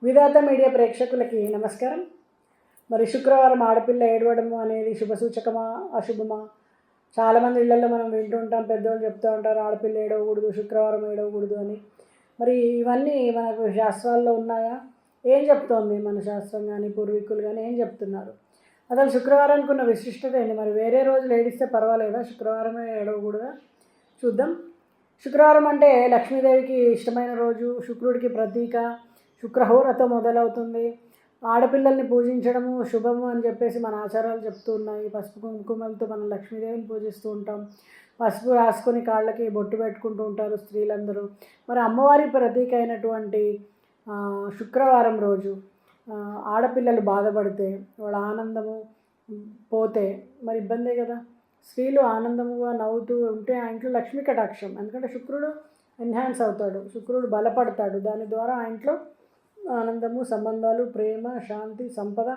విధాత media ప్రేక్షకులకి నమస్కారం. మరి శుక్రవారం ఆడపిల్ల ఏడవడము అనేది శుభసూచకమా అశుభమా? చాలామంది ఇళ్లలో మనం వింటూ ఉంటాం, పెద్దవాళ్ళు చెప్తూ ఉంటారు ఆడపిల్ల ఏడవకూడదు, శుక్రవారం ఏడవకూడదు అని. మరి ఇవన్నీ మనకు శాస్త్రాల్లో ఉన్నాయా? ఏం చెప్తోంది మన శాస్త్రం కానీ పూర్వీకులు కానీ ఏం చెప్తున్నారు? అసలు శుక్రవారానికి ఉన్న విశిష్టత ఏంటి? మరి వేరే రోజులు ఏడిస్తే పర్వాలేదా, శుక్రవారమే ఏడవకూడదా? చూద్దాం. శుక్రవారం అంటే లక్ష్మీదేవికి ఇష్టమైన రోజు, శుక్రుడికి ప్రతీక. శుక్రహోరతో మొదలవుతుంది. ఆడపిల్లల్ని పూజించడము శుభము అని చెప్పేసి మన ఆచారాలు చెప్తూ ఉన్నాయి. పసుపు కుంకుమలతో మనం లక్ష్మీదేవిని పూజిస్తూ ఉంటాం. పసుపు రాసుకొని కాళ్ళకి బొట్టు పెట్టుకుంటూ ఉంటారు స్త్రీలందరూ. మరి అమ్మవారి ప్రతీక అయినటువంటి శుక్రవారం రోజు ఆడపిల్లలు బాధపడితే, వాళ్ళ ఆనందము పోతే మరి ఇబ్బందే కదా. స్త్రీలు ఆనందముగా నవ్వుతూ ఉంటే ఆ ఇంట్లో లక్ష్మీ కటాక్షం. ఎందుకంటే శుక్రుడు ఎన్హాన్స్ అవుతాడు, శుక్రుడు బలపడతాడు. దాని ద్వారా ఆ ఇంట్లో ఆనందము, సంబంధాలు, ప్రేమ, శాంతి, సంపద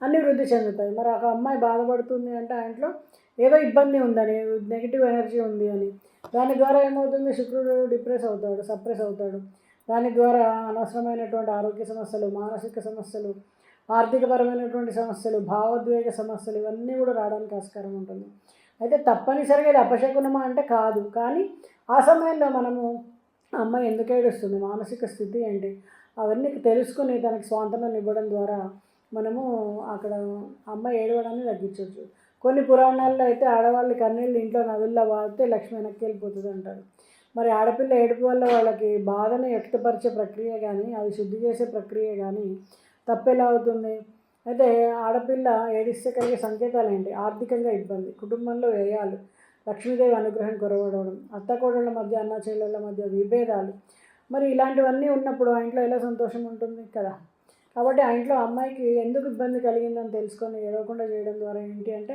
అన్నీ వృద్ధి చెందుతాయి. మరి ఒక అమ్మాయి బాధపడుతుంది అంటే ఆ ఇంట్లో ఏదో ఇబ్బంది ఉందని, నెగిటివ్ ఎనర్జీ ఉంది అని. దాని ద్వారా ఏమవుతుంది? శుక్రుడు డిప్రెస్ అవుతాడు, సప్రెస్ అవుతాడు. దాని ద్వారా అనవసరమైనటువంటి ఆరోగ్య సమస్యలు, మానసిక సమస్యలు, ఆర్థికపరమైనటువంటి సమస్యలు, భావోద్వేగ సమస్యలు ఇవన్నీ కూడా రావడానికి ఆస్కారం ఉంటుంది. అయితే తప్పనిసరిగా ఇది అపశకునమా అంటే కాదు. కానీ ఆ సమయంలో మనము అమ్మాయి ఎందుకు ఏడుస్తుంది, మానసిక స్థితి ఏంటి, అవన్నీ తెలుసుకుని తనకి స్వాంతనాన్ని ఇవ్వడం ద్వారా మనము అక్కడ అమ్మాయి ఏడవడాన్ని తగ్గించవచ్చు. కొన్ని పురాణాల్లో అయితే ఆడవాళ్ళ కన్నీళ్ళు ఇంట్లో నదుల్లో వాడితే లక్ష్మి వెనక్కి వెళ్ళిపోతుంది అంటారు. మరి ఆడపిల్ల ఏడుపు వల్ల వాళ్ళకి బాధని వ్యక్తపరిచే ప్రక్రియ కానీ, అది శుద్ధి చేసే ప్రక్రియ కానీ తప్పెలా అవుతుంది? అయితే ఆడపిల్ల ఏడిస్తే కలిగే సంకేతాలు ఏంటి? ఆర్థికంగా ఇబ్బంది, కుటుంబంలో వ్యయాలు, లక్ష్మీదేవి అనుగ్రహం కొరవడడం, అత్తకోడళ్ళ మధ్య, అన్న చెల్లెళ్ళ మధ్య విభేదాలు. మరి ఇలాంటివన్నీ ఉన్నప్పుడు ఆ ఇంట్లో ఎలా సంతోషం ఉంటుంది కదా. కాబట్టి ఆ ఇంట్లో అమ్మాయికి ఎందుకు ఇబ్బంది కలిగిందని తెలుసుకొని ఏడవకుండా చేయడం ద్వారా ఏంటి అంటే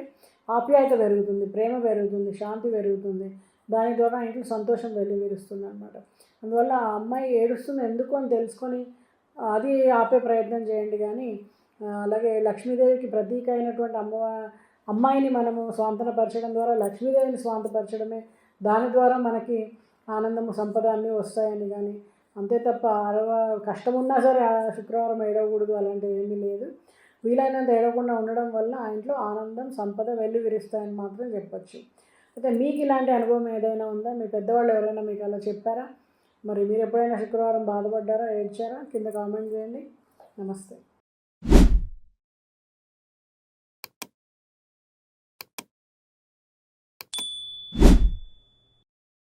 ఆప్యాయత పెరుగుతుంది, ప్రేమ పెరుగుతుంది, శాంతి పెరుగుతుంది. దాని ద్వారా ఆ ఇంట్లో సంతోషం వెలువరుస్తుంది అన్నమాట. అందువల్ల ఆ అమ్మాయి ఏడుస్తుంది ఎందుకు అని తెలుసుకొని అది ఆపే ప్రయత్నం చేయండి. కానీ అలాగే లక్ష్మీదేవికి ప్రతీక అయినటువంటి అమ్మాయిని మనము స్వాంతనపరచడం ద్వారా లక్ష్మీదేవిని స్వాంతపరచడమే. దాని ద్వారా మనకి ఆనందము, సంపద అన్నీ వస్తాయని. కానీ అంతే తప్ప కష్టం ఉన్నా సరే శుక్రవారం ఏడవకూడదు అలాంటివి ఏమీ లేదు. వీలైనంత ఏడవకుండా ఉండడం వల్ల ఆ ఇంట్లో ఆనందం, సంపద వెల్లివిరుస్తాయని మాత్రం చెప్పచ్చు. అయితే మీకు ఇలాంటి అనుభవం ఏదైనా ఉందా? మీ పెద్దవాళ్ళు ఎవరైనా మీకు అలా చెప్పారా? మరి మీరు ఎప్పుడైనా శుక్రవారం బాధపడ్డారా, ఏడ్చారా? కింద కామెంట్ చేయండి. నమస్తే.